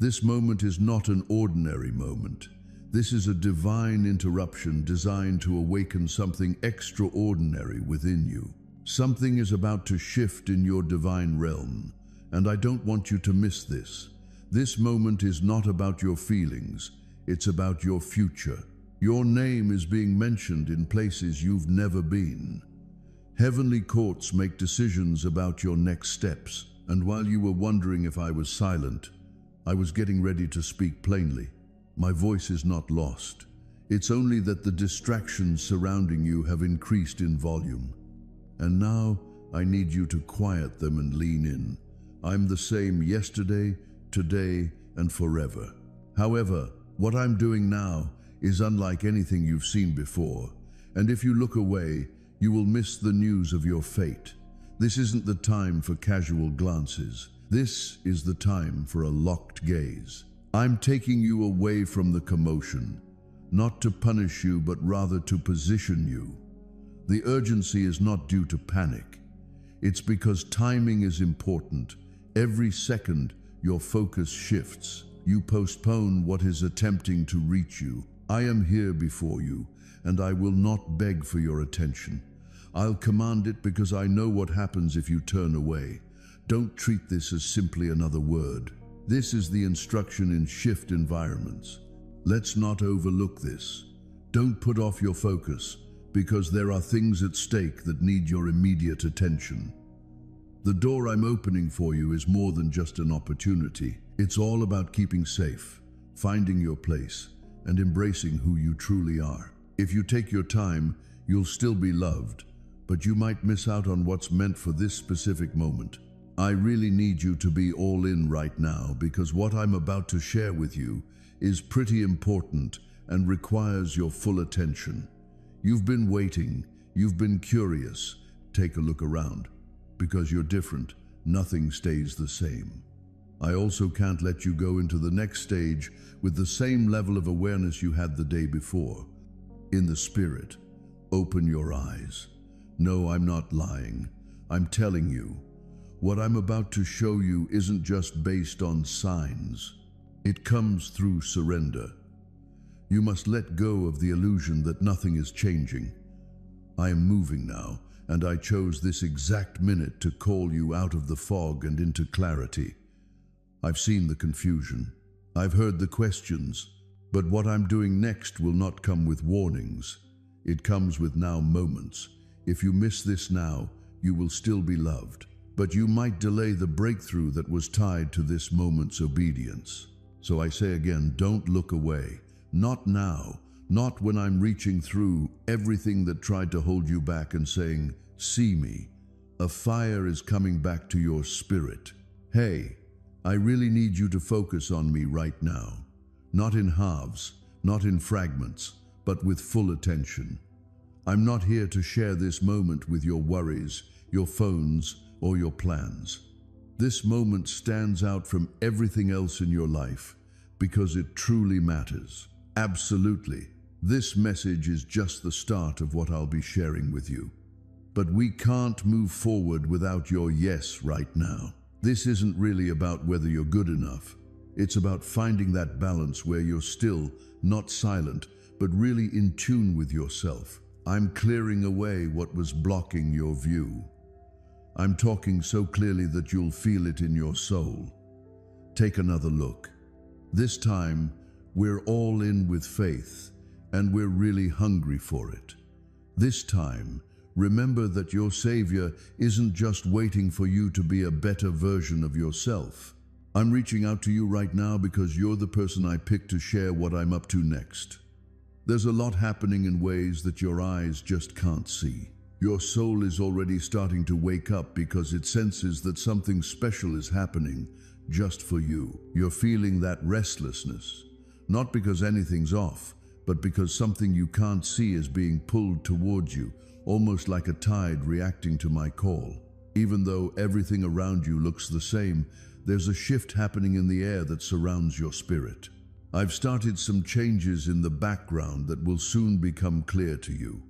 This moment is not an ordinary moment. This is a divine interruption designed to awaken something extraordinary within you. Something is about to shift in your divine realm, and I don't want you to miss this. This moment is not about your feelings, it's about your future. Your name is being mentioned in places you've never been. Heavenly courts make decisions about your next steps, and while you were wondering if I was silent, I was getting ready to speak plainly. My voice is not lost. It's only that the distractions surrounding you have increased in volume. And now I need you to quiet them and lean in. I'm the same yesterday, today, and forever. However, what I'm doing now is unlike anything you've seen before. And if you look away, you will miss the news of your fate. This isn't the time for casual glances. This is the time for a locked gaze. I'm taking you away from the commotion, not to punish you, but rather to position you. The urgency is not due to panic. It's because timing is important. Every second, your focus shifts. You postpone what is attempting to reach you. I am here before you, and I will not beg for your attention. I'll command it because I know what happens if you turn away. Don't treat this as simply another word. This is the instruction in shift environments. Let's not overlook this. Don't put off your focus, because there are things at stake that need your immediate attention. The door I'm opening for you is more than just an opportunity. It's all about keeping safe, finding your place, and embracing who you truly are. If you take your time, you'll still be loved, but you might miss out on what's meant for this specific moment. I really need you to be all in right now, because what I'm about to share with you is pretty important and requires your full attention. You've been waiting, you've been curious. Take a look around. Because you're different, nothing stays the same. I also can't let you go into the next stage with the same level of awareness you had the day before. In the spirit, open your eyes. No, I'm not lying. I'm telling you. What I'm about to show you isn't just based on signs. It comes through surrender. You must let go of the illusion that nothing is changing. I am moving now, and I chose this exact minute to call you out of the fog and into clarity. I've seen the confusion. I've heard the questions. But what I'm doing next will not come with warnings. It comes with now moments. If you miss this now, you will still be loved. But you might delay the breakthrough that was tied to this moment's obedience. So I say again, don't look away. Not now. Not when I'm reaching through everything that tried to hold you back and saying, see me. A fire is coming back to your spirit. Hey, I really need you to focus on me right now. Not in halves, not in fragments, but with full attention. I'm not here to share this moment with your worries, your phones, or your plans. This moment stands out from everything else in your life because it truly matters. Absolutely. This message is just the start of what I'll be sharing with you. But we can't move forward without your yes right now. This isn't really about whether you're good enough. It's about finding that balance where you're still, not silent, but really in tune with yourself. I'm clearing away what was blocking your view. I'm talking so clearly that you'll feel it in your soul. Take another look. This time, we're all in with faith, and we're really hungry for it. This time, remember that your Savior isn't just waiting for you to be a better version of yourself. I'm reaching out to you right now because you're the person I picked to share what I'm up to next. There's a lot happening in ways that your eyes just can't see. Your soul is already starting to wake up because it senses that something special is happening just for you. You're feeling that restlessness, not because anything's off, but because something you can't see is being pulled towards you, almost like a tide reacting to my call. Even though everything around you looks the same, there's a shift happening in the air that surrounds your spirit. I've started some changes in the background that will soon become clear to you.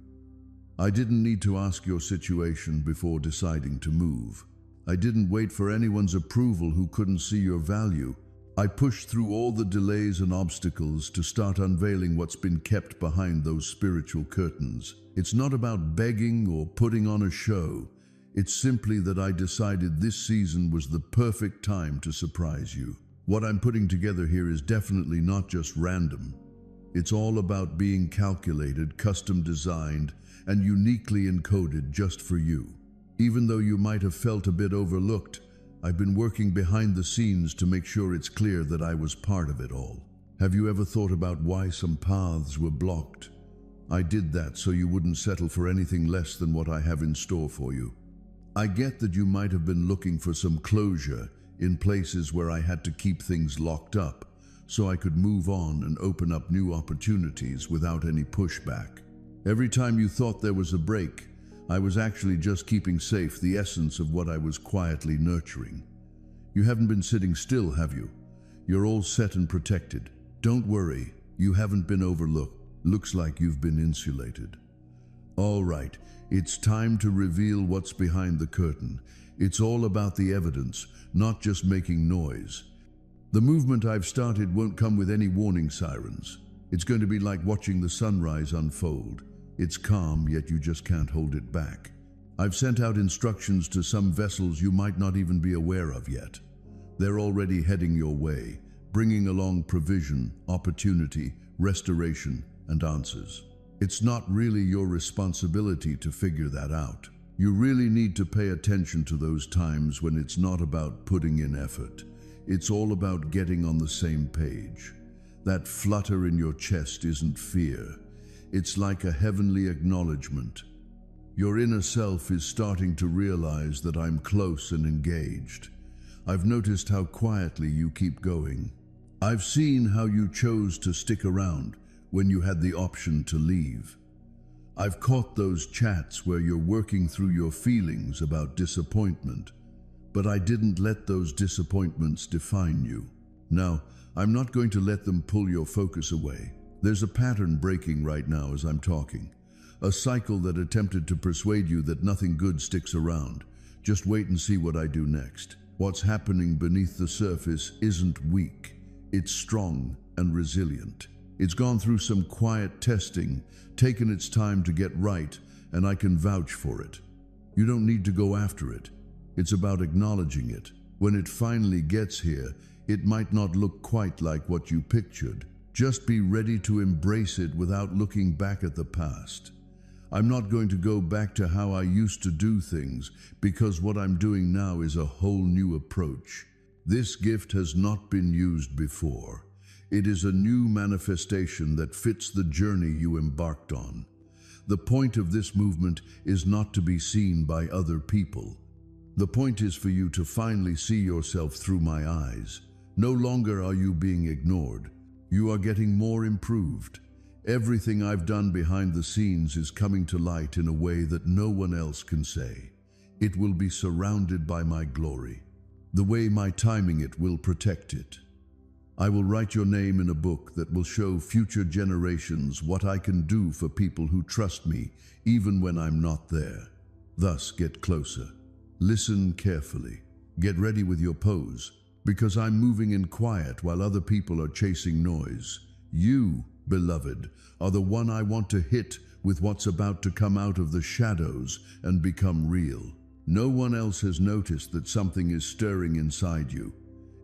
I didn't need to ask your situation before deciding to move. I didn't wait for anyone's approval who couldn't see your value. I pushed through all the delays and obstacles to start unveiling what's been kept behind those spiritual curtains. It's not about begging or putting on a show. It's simply that I decided this season was the perfect time to surprise you. What I'm putting together here is definitely not just random. It's all about being calculated, custom designed, and uniquely encoded just for you. Even though you might have felt a bit overlooked, I've been working behind the scenes to make sure it's clear that I was part of it all. Have you ever thought about why some paths were blocked? I did that so you wouldn't settle for anything less than what I have in store for you. I get that you might have been looking for some closure in places where I had to keep things locked up, so I could move on and open up new opportunities without any pushback. Every time you thought there was a break, I was actually just keeping safe the essence of what I was quietly nurturing. You haven't been sitting still, have you? You're all set and protected. Don't worry, you haven't been overlooked. Looks like you've been insulated. All right, it's time to reveal what's behind the curtain. It's all about the evidence, not just making noise. The movement I've started won't come with any warning sirens. It's going to be like watching the sunrise unfold. It's calm, yet you just can't hold it back. I've sent out instructions to some vessels you might not even be aware of yet. They're already heading your way, bringing along provision, opportunity, restoration, and answers. It's not really your responsibility to figure that out. You really need to pay attention to those times when it's not about putting in effort. It's all about getting on the same page. That flutter in your chest isn't fear. It's like a heavenly acknowledgement. Your inner self is starting to realize that I'm close and engaged. I've noticed how quietly you keep going. I've seen how you chose to stick around when you had the option to leave. I've caught those chats where you're working through your feelings about disappointment, but I didn't let those disappointments define you. Now, I'm not going to let them pull your focus away. There's a pattern breaking right now as I'm talking. A cycle that attempted to persuade you that nothing good sticks around. Just wait and see what I do next. What's happening beneath the surface isn't weak. It's strong and resilient. It's gone through some quiet testing, taken its time to get right, and I can vouch for it. You don't need to go after it. It's about acknowledging it. When it finally gets here, it might not look quite like what you pictured. Just be ready to embrace it without looking back at the past. I'm not going to go back to how I used to do things, because what I'm doing now is a whole new approach. This gift has not been used before. It is a new manifestation that fits the journey you embarked on. The point of this movement is not to be seen by other people. The point is for you to finally see yourself through my eyes. No longer are you being ignored. You are getting more improved. Everything I've done behind the scenes is coming to light in a way that no one else can say. It will be surrounded by my glory. The way my timing it will protect it. I will write your name in a book that will show future generations what I can do for people who trust me, even when I'm not there. Thus, get closer. Listen carefully. Get ready with your pose, because I'm moving in quiet while other people are chasing noise. You, beloved, are the one I want to hit with what's about to come out of the shadows and become real. No one else has noticed that something is stirring inside you.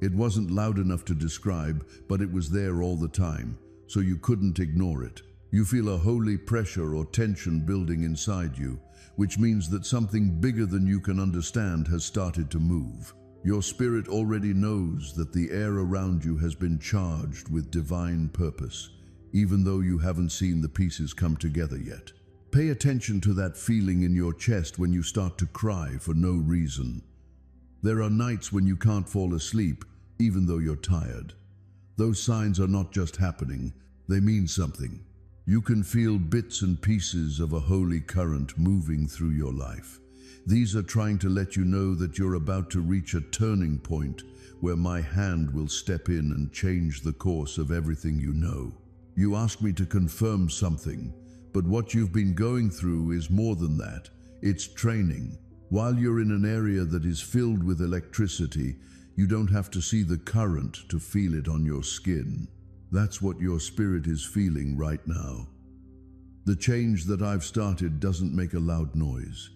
It wasn't loud enough to describe, but it was there all the time, so you couldn't ignore it. You feel a holy pressure or tension building inside you, which means that something bigger than you can understand has started to move. Your spirit already knows that the air around you has been charged with divine purpose, even though you haven't seen the pieces come together yet. Pay attention to that feeling in your chest when you start to cry for no reason. There are nights when you can't fall asleep, even though you're tired. Those signs are not just happening, they mean something. You can feel bits and pieces of a holy current moving through your life. These are trying to let you know that you're about to reach a turning point where my hand will step in and change the course of everything you know. You ask me to confirm something, but what you've been going through is more than that. It's training. While you're in an area that is filled with electricity, You don't have to see the current to feel it on your skin. That's what your spirit is feeling right now. The change that I've started doesn't make a loud noise.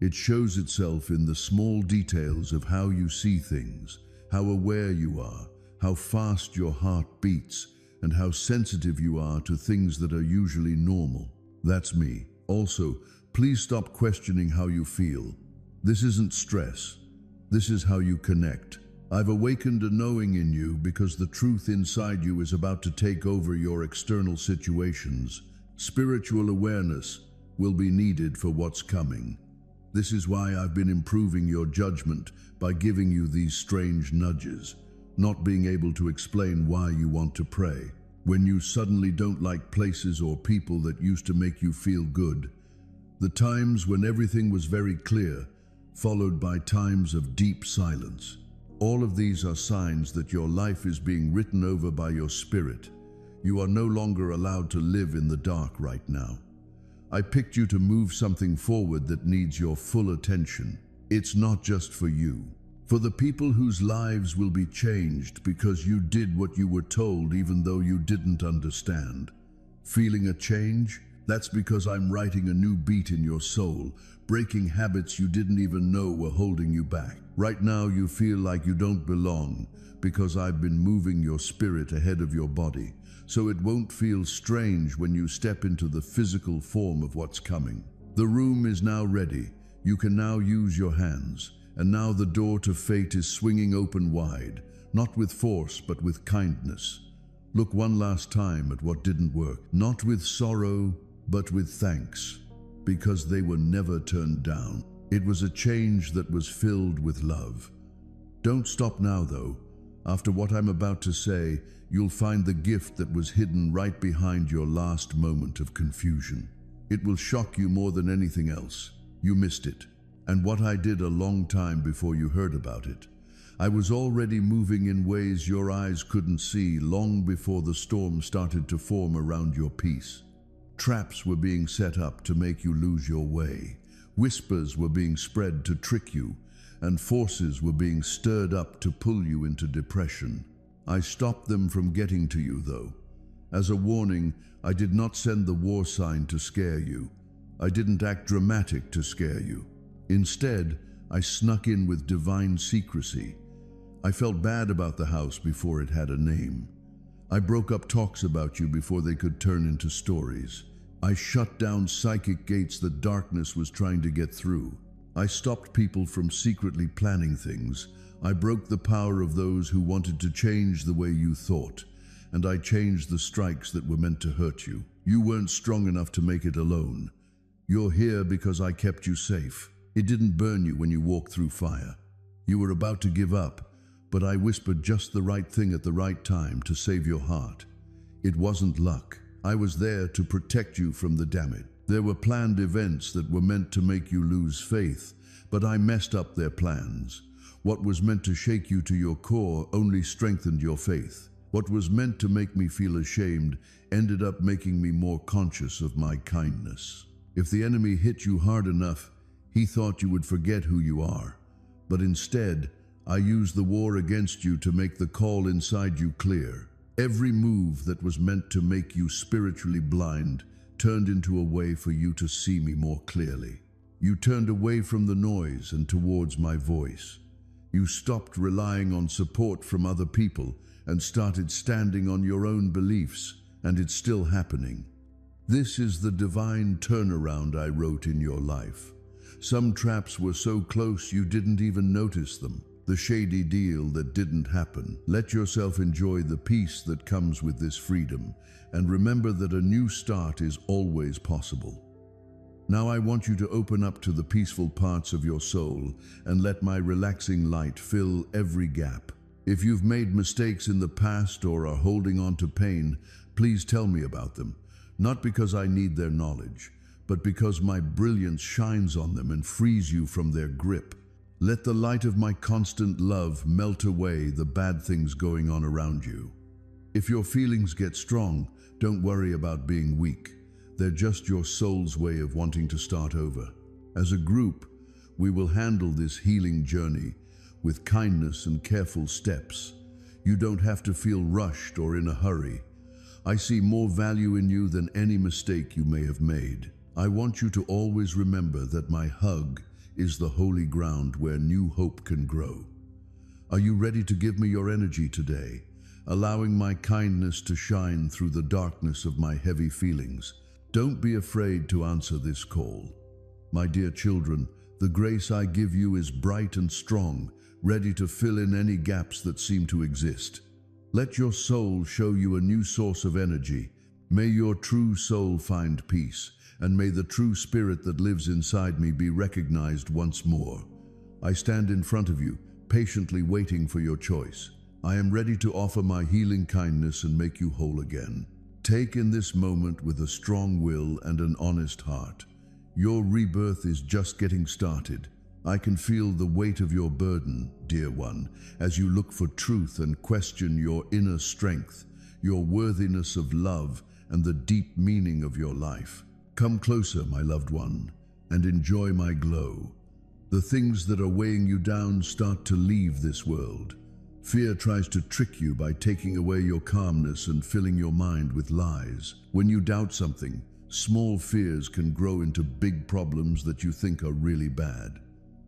It shows itself in the small details of how you see things, how aware you are, how fast your heart beats, and how sensitive you are to things that are usually normal. That's me. Also, please stop questioning how you feel. This isn't stress. This is how you connect. I've awakened a knowing in you because the truth inside you is about to take over your external situations. Spiritual awareness will be needed for what's coming. This is why I've been improving your judgment by giving you these strange nudges, not being able to explain why you want to pray. When you suddenly don't like places or people that used to make you feel good. The times when everything was very clear, followed by times of deep silence. All of these are signs that your life is being written over by your spirit. You are no longer allowed to live in the dark right now. I picked you to move something forward that needs your full attention. It's not just for you. For the people whose lives will be changed because you did what you were told even though you didn't understand. Feeling a change? That's because I'm writing a new beat in your soul, breaking habits you didn't even know were holding you back. Right now you feel like you don't belong because I've been moving your spirit ahead of your body, so it won't feel strange when you step into the physical form of what's coming. The room is now ready. You can now use your hands, and now the door to fate is swinging open wide, not with force but with kindness. Look one last time at what didn't work, not with sorrow, but with thanks, because they were never turned down. It was a change that was filled with love. Don't stop now, though. After what I'm about to say, you'll find the gift that was hidden right behind your last moment of confusion. It will shock you more than anything else. You missed it. And what I did a long time before you heard about it. I was already moving in ways your eyes couldn't see long before the storm started to form around your peace. Traps were being set up to make you lose your way. Whispers were being spread to trick you, and forces were being stirred up to pull you into depression. I stopped them from getting to you, though. As a warning, I did not send the war sign to scare you. I didn't act dramatic to scare you. Instead, I snuck in with divine secrecy. I felt bad about the house before it had a name. I broke up talks about you before they could turn into stories. I shut down psychic gates that darkness was trying to get through. I stopped people from secretly planning things. I broke the power of those who wanted to change the way you thought, and I changed the strikes that were meant to hurt you. You weren't strong enough to make it alone. You're here because I kept you safe. It didn't burn you when you walked through fire. You were about to give up, but I whispered just the right thing at the right time to save your heart. It wasn't luck. I was there to protect you from the damage. There were planned events that were meant to make you lose faith, but I messed up their plans. What was meant to shake you to your core only strengthened your faith. What was meant to make me feel ashamed ended up making me more conscious of my kindness. If the enemy hit you hard enough, he thought you would forget who you are. But instead, I used the war against you to make the call inside you clear. Every move that was meant to make you spiritually blind turned into a way for you to see me more clearly. You turned away from the noise and towards my voice. You stopped relying on support from other people and started standing on your own beliefs, and it's still happening. This is the divine turnaround I wrote in your life. Some traps were so close you didn't even notice them. The shady deal that didn't happen. Let yourself enjoy the peace that comes with this freedom, and remember that a new start is always possible. Now I want you to open up to the peaceful parts of your soul and let my relaxing light fill every gap. If you've made mistakes in the past or are holding on to pain, please tell me about them. Not because I need their knowledge, but because my brilliance shines on them and frees you from their grip. Let the light of my constant love melt away the bad things going on around you. If your feelings get strong, don't worry about being weak. They're just your soul's way of wanting to start over. As a group, we will handle this healing journey with kindness and careful steps. You don't have to feel rushed or in a hurry. I see more value in you than any mistake you may have made. I want you to always remember that my hug is the holy ground where new hope can grow. Are you ready to give me your energy today, allowing my kindness to shine through the darkness of my heavy feelings? Don't be afraid to answer this call. My dear children, the grace I give you is bright and strong, ready to fill in any gaps that seem to exist. Let your soul show you a new source of energy. May your true soul find peace, and may the true spirit that lives inside me be recognized once more. I stand in front of you, patiently waiting for your choice. I am ready to offer my healing kindness and make you whole again. Take in this moment with a strong will and an honest heart. Your rebirth is just getting started. I can feel the weight of your burden, dear one, as you look for truth and question your inner strength, your worthiness of love, and the deep meaning of your life. Come closer, my loved one, and enjoy my glow. The things that are weighing you down start to leave this world. Fear tries to trick you by taking away your calmness and filling your mind with lies. When you doubt something, small fears can grow into big problems that you think are really bad.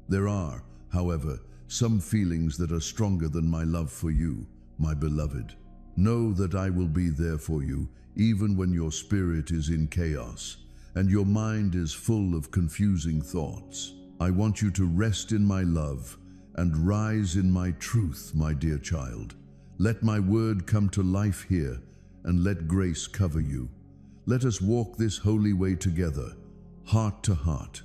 There are, however, some feelings that are stronger than my love for you, my beloved. Know that I will be there for you, even when your spirit is in chaos and your mind is full of confusing thoughts. I want you to rest in my love and rise in my truth, my dear child. Let my word come to life here, and let grace cover you. Let us walk this holy way together, heart to heart,